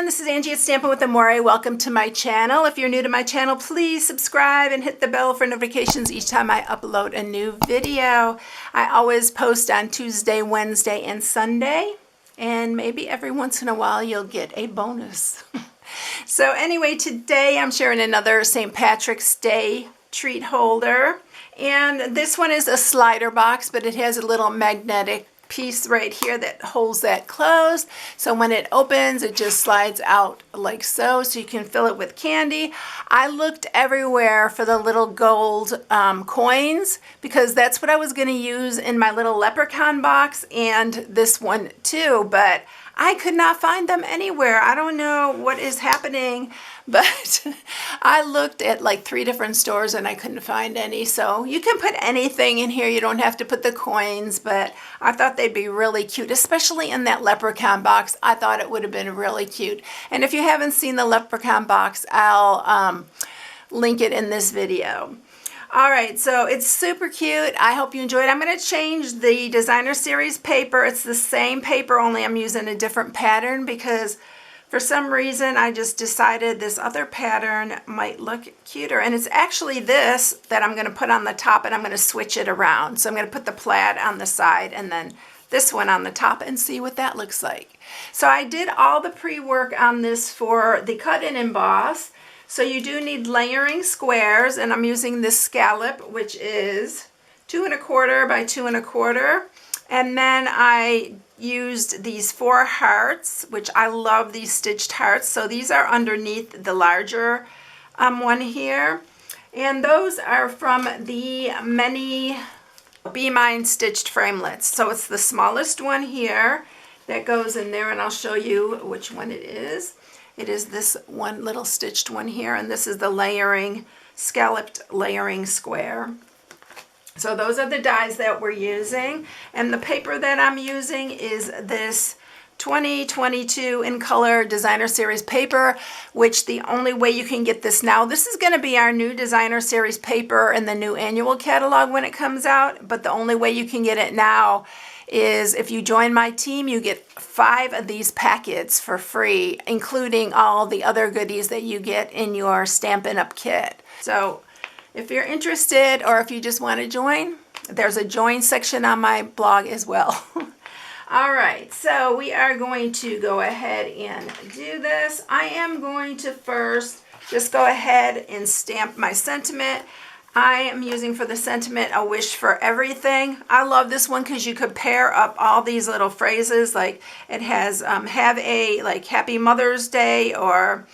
everyone, this is Angie at StampingWithAmore. Welcome to my channel. If you're new to my channel, please subscribe and hit the bell for notifications each time I upload a new video. I always post on Tuesday, Wednesday, and Sunday, and maybe every once in a while you'll get a bonus. So anyway, today I'm sharing another St. Patrick's Day treat holder, and this one is a slider box, but it has a little magnetic piece right here that holds that closed, so when it opens it just slides out like so you can fill it with candy. I looked everywhere for the little gold coins because that's what I was going to use in my little leprechaun box and this one too, but I could not find them anywhere. I don't know what is happening, but I looked at like 3 different stores and I couldn't find any. So you can put anything in here. You don't have to put the coins, but I thought they'd be really cute, especially in that leprechaun box. I thought it would have been really cute. And if you haven't seen the leprechaun box, I'll link it in this video. All right, so it's super cute. I hope you enjoy it. I'm going to change the designer series paper. It's the same paper, only I'm using a different pattern because for some reason I just decided this other pattern might look cuter. And it's actually this that I'm going to put on the top, and I'm going to switch it around. So I'm going to put the plaid on the side and then this one on the top and see what that looks like. So I did all the pre-work on this for the cut and emboss. So you do need layering squares, and I'm using this scallop, which is 2 1/4 by 2 1/4. And then I used these 4 hearts, which I love these stitched hearts. So these are underneath the larger one here. And those are from the many Be Mine stitched framelits. So it's the smallest one here that goes in there, and I'll show you which one it is. It is this one little stitched one here, and this is the layering, scalloped layering square. So those are the dies that we're using, and the paper that I'm using is this 2022 in color designer series paper, which the only way you can get this now, this is going to be our new designer series paper in the new annual catalog when it comes out, but the only way you can get it now is if you join my team, you get 5 of these packets for free, including all the other goodies that you get in your Stampin' Up kit. So if you're interested, or if you just want to join, there's a join section on my blog as well. All right, so we are going to go ahead and do this. I am going to first just go ahead and stamp my sentiment. I am using for the sentiment a wish for everything. I love this one because you could pair up all these little phrases, like it has have a like Happy Mother's Day or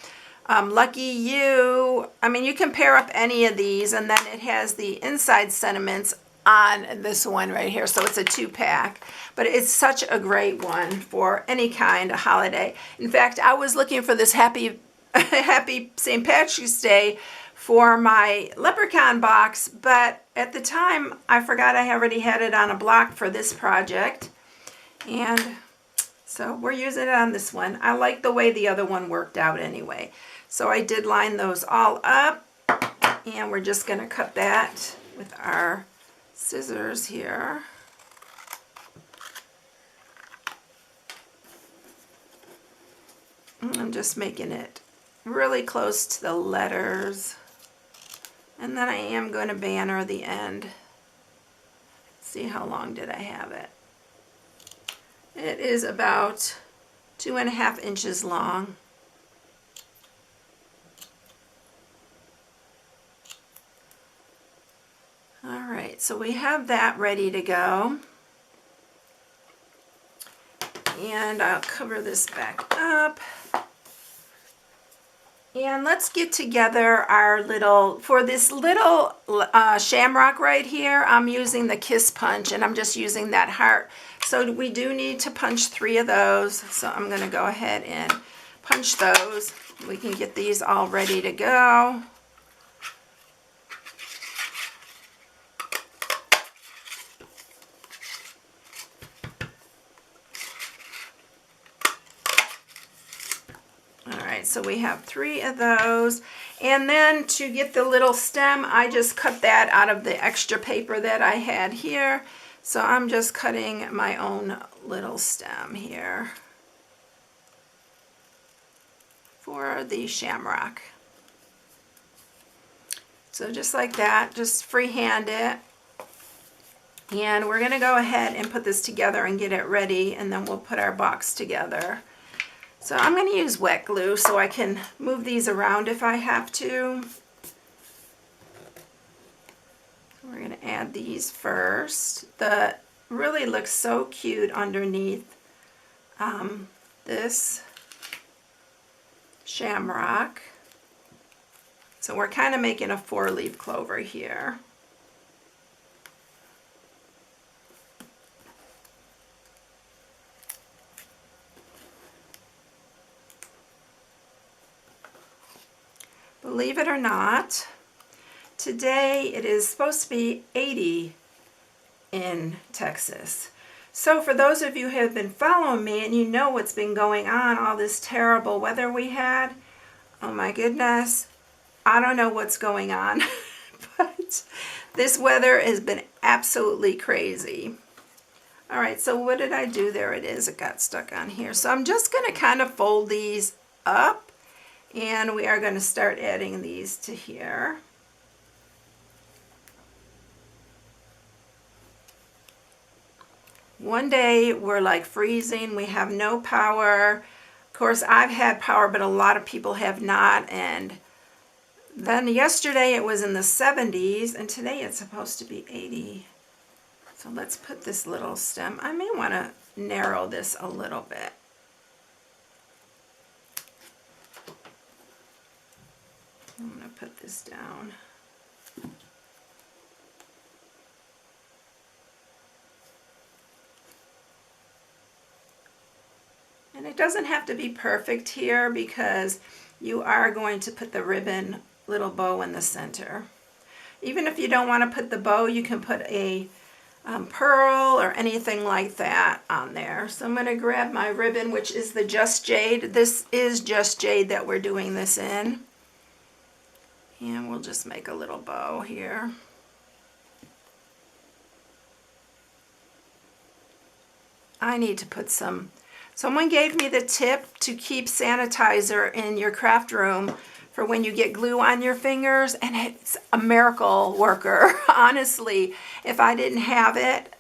lucky you. I mean, you can pair up any of these, and then it has the inside sentiments on this one right here. So it's a 2-pack, but it's such a great one for any kind of holiday. In fact, I was looking for this happy St. Patrick's Day for my leprechaun box, but at the time I forgot I already had it on a block for this project, and so we're using it on this one. I like the way the other one worked out anyway. So I did line those all up, and we're just going to cut that with our scissors here. I'm just making it really close to the letters. And then I am going to banner the end. Let's see, how long did I have it? It is about 2.5 inches long. All right, so we have that ready to go. And I'll cover this back up. And let's get together our little, for this little shamrock right here, I'm using the Kiss Punch, and I'm just using that heart. So we do need to punch 3 of those. So I'm going to go ahead and punch those. We can get these all ready to go. So we have 3 of those, and then to get the little stem, I just cut that out of the extra paper that I had here. So I'm just cutting my own little stem here. for the shamrock. So just like that, just freehand it. And we're gonna go ahead and put this together and get it ready, and then we'll put our box together. So I'm gonna use wet glue so I can move these around if I have to. We're gonna add these first. The really looks so cute underneath this shamrock. So we're kind of making a 4-leaf clover here. Believe it or not, today it is supposed to be 80 in Texas. So for those of you who have been following me and you know what's been going on, all this terrible weather we had, oh my goodness, I don't know what's going on, but this weather has been absolutely crazy. All right, so what did I do? There it is, it got stuck on here. So I'm just gonna kind of fold these up, and we are gonna start adding these to here. One day we're like freezing, we have no power. Of course, I've had power, but a lot of people have not. And then yesterday it was in the 70s, and today it's supposed to be 80. So let's put this little stem. I may want to narrow this a little bit. I'm going to put this down. And it doesn't have to be perfect here because you are going to put the ribbon little bow in the center. Even if you don't want to put the bow, you can put a pearl or anything like that on there. So I'm going to grab my ribbon, which is the Just Jade. This is Just Jade that we're doing this in. And we'll just make a little bow here. I need to put some. Someone gave me the tip to keep sanitizer in your craft room for when you get glue on your fingers, and it's a miracle worker. Honestly, if I didn't have it,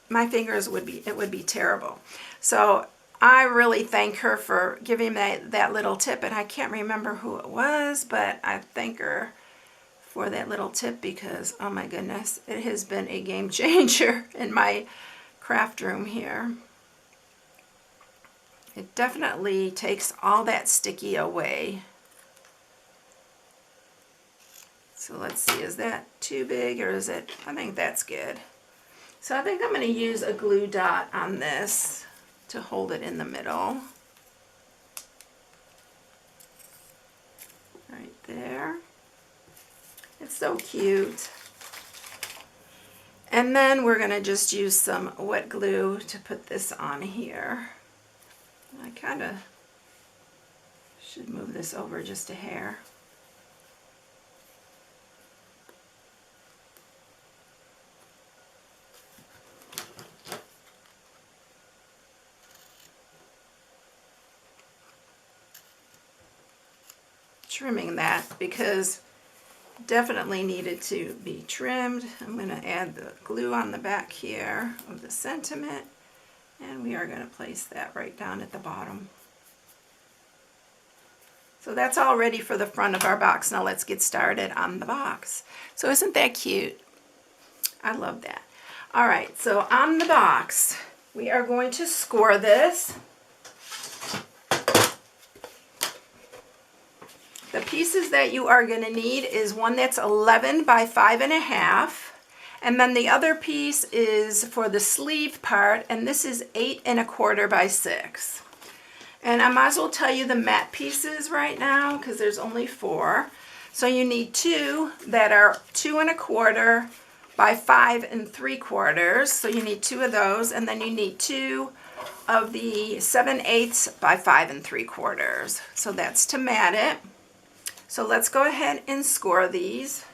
my fingers would be terrible. So I really thank her for giving me that little tip, and I can't remember who it was, but I thank her for that little tip because, oh my goodness, it has been a game changer in my craft room here. It definitely takes all that sticky away. So let's see, is that too big or is it, I think that's good. So I think I'm going to use a glue dot on this to hold it in the middle. Right there. It's so cute. And then we're going to just use some wet glue to put this on here. I kind of should move this over just a hair. Trimming that because definitely needed to be trimmed. I'm going to add the glue on the back here of the sentiment, and we are going to place that right down at the bottom. So that's all ready for the front of our box. Now let's get started on the box. So isn't that cute? I love that. All right, so on the box, we are going to score this. The pieces that you are going to need is one that's 11 by 5.5, and then the other piece is for the sleeve part, and this is 8 1/4 by 6. And I might as well tell you the matte pieces right now because there's only 4. So you need 2 that are 2 1/4 by 5 3/4. So you need 2 of those, and then you need 2 of the 7/8 by 5 3/4. So that's to mat it. So let's go ahead and score these.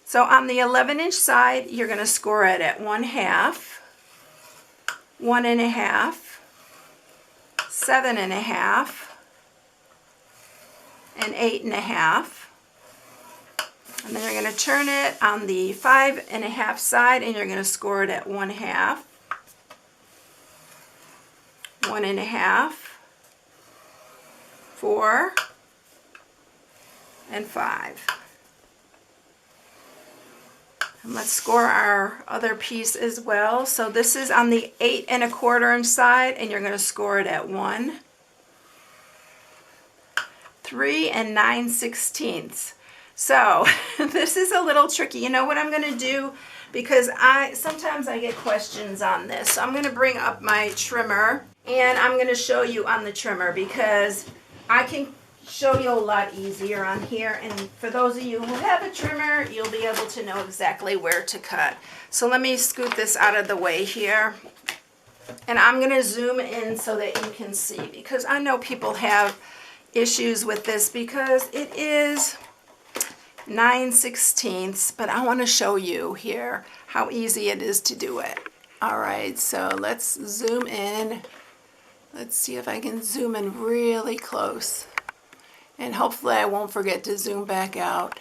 So on the 11-inch side, you're going to score it at 1/2, 1 1/2, 7.5, and 8.5. And then you're going to turn it on the 5.5 side, and you're going to score it at 1/2, 1.5, 4, and 5. And let's score our other piece as well. So this is on the 8.25 inch side, and you're going to score it at 1, 3, and 9/16. So this is a little tricky. You know what I'm going to do? Because sometimes I get questions on this. So I'm going to bring up my trimmer, and I'm going to show you on the trimmer, because I can show you a lot easier on here. And for those of you who have a trimmer, you'll be able to know exactly where to cut. So let me scoot this out of the way here. And I'm going to zoom in so that you can see, because I know people have issues with this because it is 9/16, but I want to show you here how easy it is to do it. All right, so let's zoom in. Let's see if I can zoom in really close. And hopefully I won't forget to zoom back out.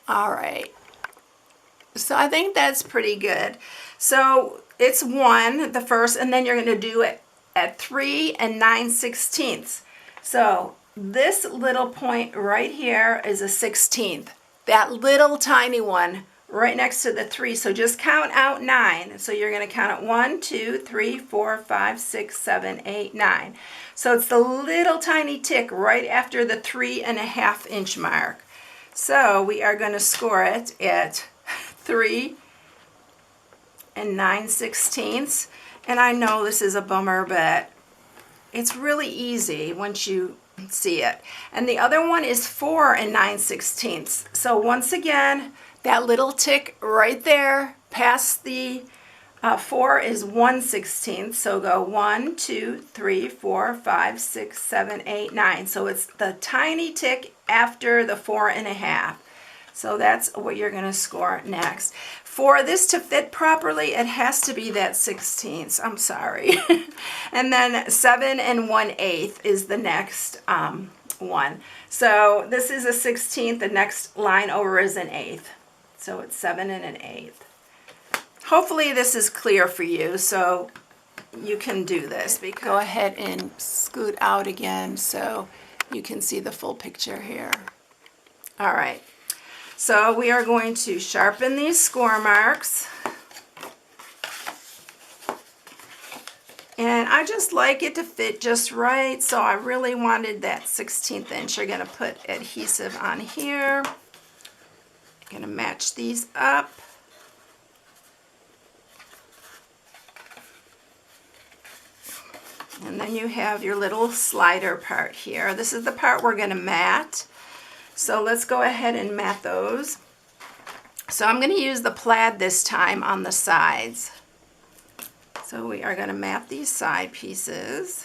All right. So I think that's pretty good. So it's 1, the first, and then you're going to do it at 3 and 9/16. So this little point right here is a 16th. That little tiny one right next to the 3. So just count out 9. So you're going to count it 1, 2, 3, 4, 5, 6, 7, 8, 9. So it's the little tiny tick right after the 3.5 inch mark. So we are going to score it at 3 and 9/16. And I know this is a bummer, but it's really easy once you see it. And the other one is 4 and 9/16. So once again, that little tick right there past the 4 is 1/16. So go 1, 2, 3, 4, 5, 6, 7, 8, 9. So it's the tiny tick after the 4.5. So that's what you're going to score next. For this to fit properly, it has to be that 16th. I'm sorry. And then 7 and 1/8 is the next one. So this is a 16th. The next line over is an 1/8. So it's 7 and an 1/8. Hopefully this is clear for you, so you can do this. Go ahead and scoot out again so you can see the full picture here. All right. So we are going to sharpen these score marks. And I just like it to fit just right, so I really wanted that 16th inch. You're going to put adhesive on here. I'm going to match these up. And then you have your little slider part here. This is the part we're going to mat. So let's go ahead and mat those. So I'm going to use the plaid this time on the sides. So we are going to mat these side pieces.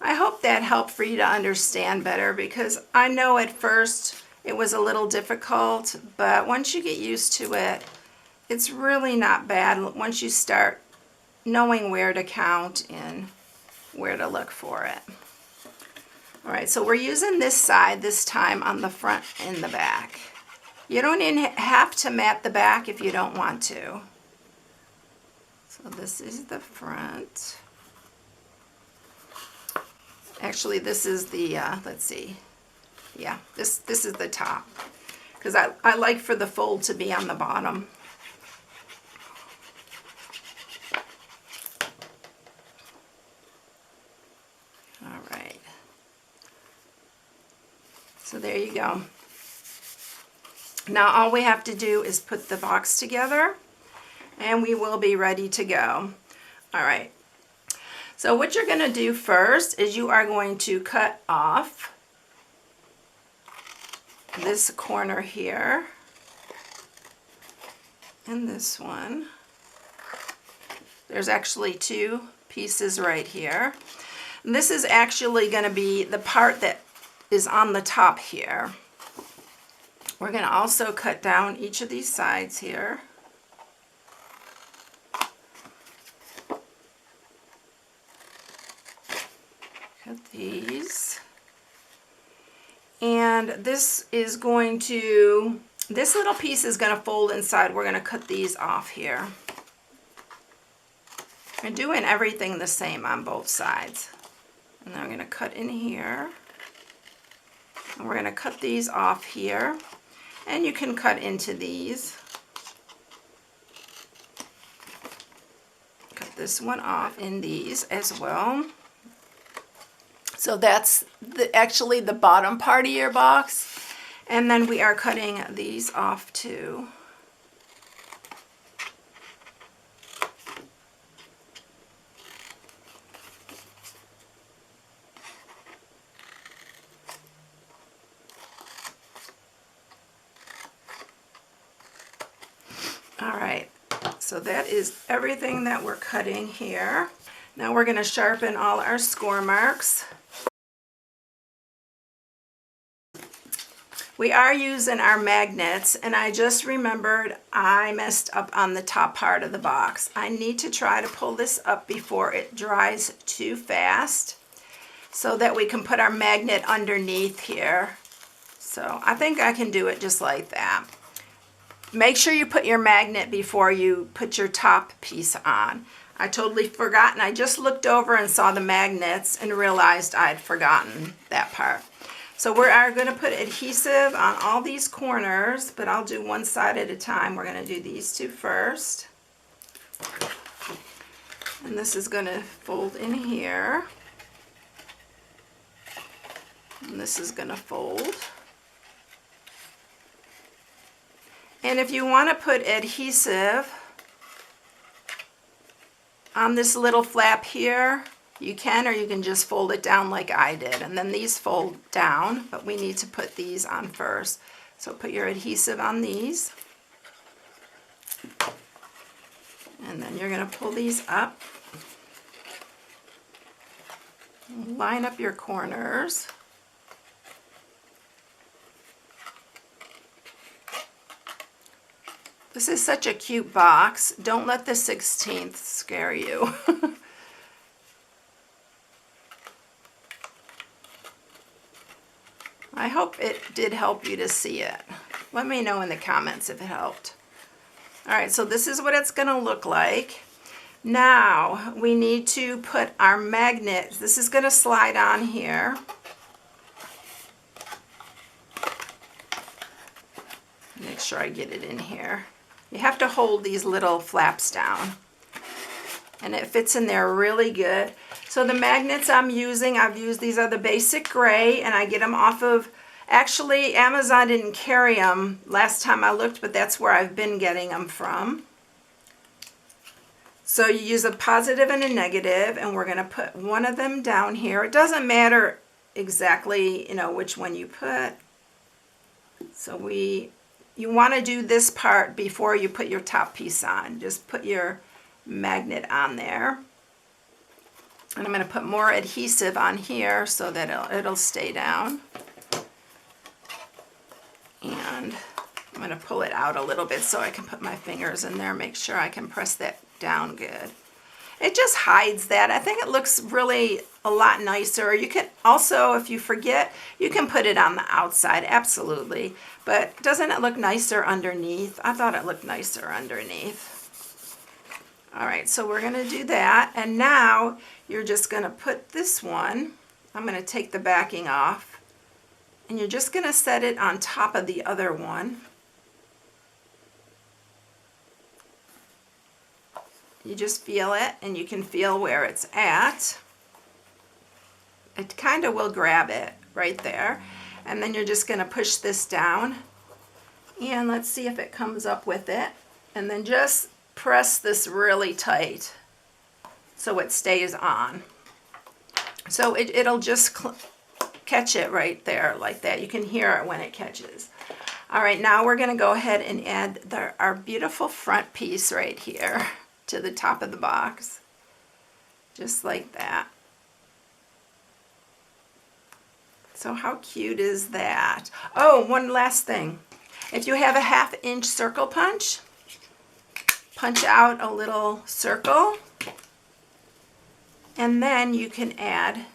I hope that helped for you to understand better, because I know at first it was a little difficult, but once you get used to it, it's really not bad once you start knowing where to count and where to look for it. All right, so we're using this side this time on the front and the back. You don't even have to mat the back if you don't want to. So this is the front. Actually, this is the, let's see. Yeah, this is the top, because I like for the fold to be on the bottom. All right. So there you go. Now all we have to do is put the box together, and we will be ready to go. All right. So what you're going to do first is you are going to cut off this corner here and this one. There's actually 2 pieces right here. And this is actually going to be the part that is on the top here. We're going to also cut down each of these sides here. Cut these. And this is going to, this little piece is going to fold inside. We're going to cut these off here. I'm doing everything the same on both sides. And then I'm going to cut in here. And we're going to cut these off here. And you can cut into these. Cut this one off in these as well. So that's actually the bottom part of your box. And then we are cutting these off too. All right, so that is everything that we're cutting here. Now we're going to sharpen all our score marks. We are using our magnets, and I just remembered I messed up on the top part of the box. I need to try to pull this up before it dries too fast so that we can put our magnet underneath here. So I think I can do it just like that. Make sure you put your magnet before you put your top piece on. I totally forgot, and I just looked over and saw the magnets and realized I'd forgotten that part. So we are going to put adhesive on all these corners, but I'll do one side at a time. We're going to do these two first. And this is going to fold in here. And this is going to fold. And if you want to put adhesive on this little flap here, you can, or you can just fold it down like I did. And then these fold down, but we need to put these on first. So put your adhesive on these. And then you're going to pull these up. Line up your corners. This is such a cute box. Don't let the 16th scare you. I hope it did help you to see it. Let me know in the comments if it helped. All right, so this is what it's going to look like. Now we need to put our magnet. This is going to slide on here. Make sure I get it in here. You have to hold these little flaps down. And it fits in there really good. So the magnets I'm using, I've used, these are the basic gray, and I get them off of, actually Amazon didn't carry them last time I looked, but that's where I've been getting them from. So you use a positive and a negative, and we're going to put one of them down here. It doesn't matter exactly, you know, which one you put. So you want to do this part before you put your top piece on. Just put your magnet on there. And I'm going to put more adhesive on here so that it'll stay down. And I'm going to pull it out a little bit so I can put my fingers in there, make sure I can press that down good. It just hides that. I think it looks really a lot nicer. You can also, if you forget, you can put it on the outside, absolutely. But doesn't it look nicer underneath? I thought it looked nicer underneath. All right, so we're going to do that. And now you're just going to put this one, I'm going to take the backing off, and you're just going to set it on top of the other one. You just feel it, and you can feel where it's at. It kind of will grab it right there. And then you're just going to push this down. And let's see if it comes up with it. And then just press this really tight so it stays on. So it'll just catch it right there like that. You can hear it when it catches. All right, now we're going to go ahead and add our beautiful front piece right here to the top of the box, just like that. So how cute is that? Oh, one last thing. If you have a 1/2 inch circle punch, punch out a little circle, and then you can add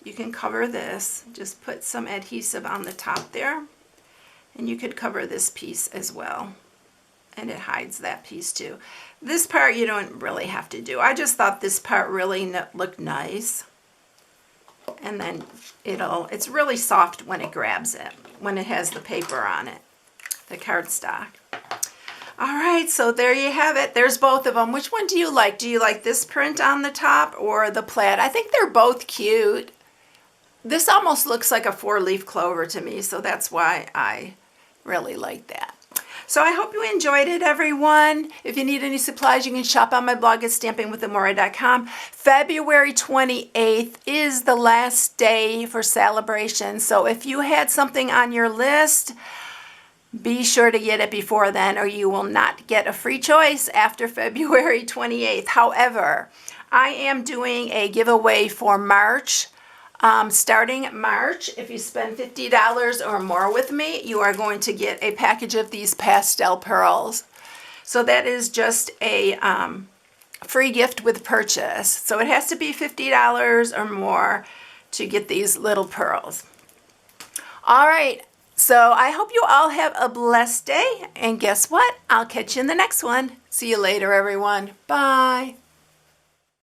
you can cover this. Just put some adhesive on the top there. And you could cover this piece as well. And it hides that piece too. This part you don't really have to do. I just thought this part really looked nice. And then it's really soft when it grabs it, when it has the paper on it, the cardstock. All right, so there you have it. There's both of them. Which one do you like? Do you like this print on the top or the plaid? I think they're both cute. This almost looks like a 4-leaf clover to me, so that's why I really like that. So I hope you enjoyed it, everyone. If you need any supplies, you can shop on my blog at StampingWithAmore.com. February 28th is the last day for celebration. So if you had something on your list, be sure to get it before then, or you will not get a free choice after February 28th. However, I am doing a giveaway for March. Starting March, if you spend $50 or more with me, you are going to get a package of these pastel pearls. So that is just a free gift with purchase. So it has to be $50 or more to get these little pearls. All right. So I hope you all have a blessed day, and guess what? I'll catch you in the next one. See you later, everyone. Bye.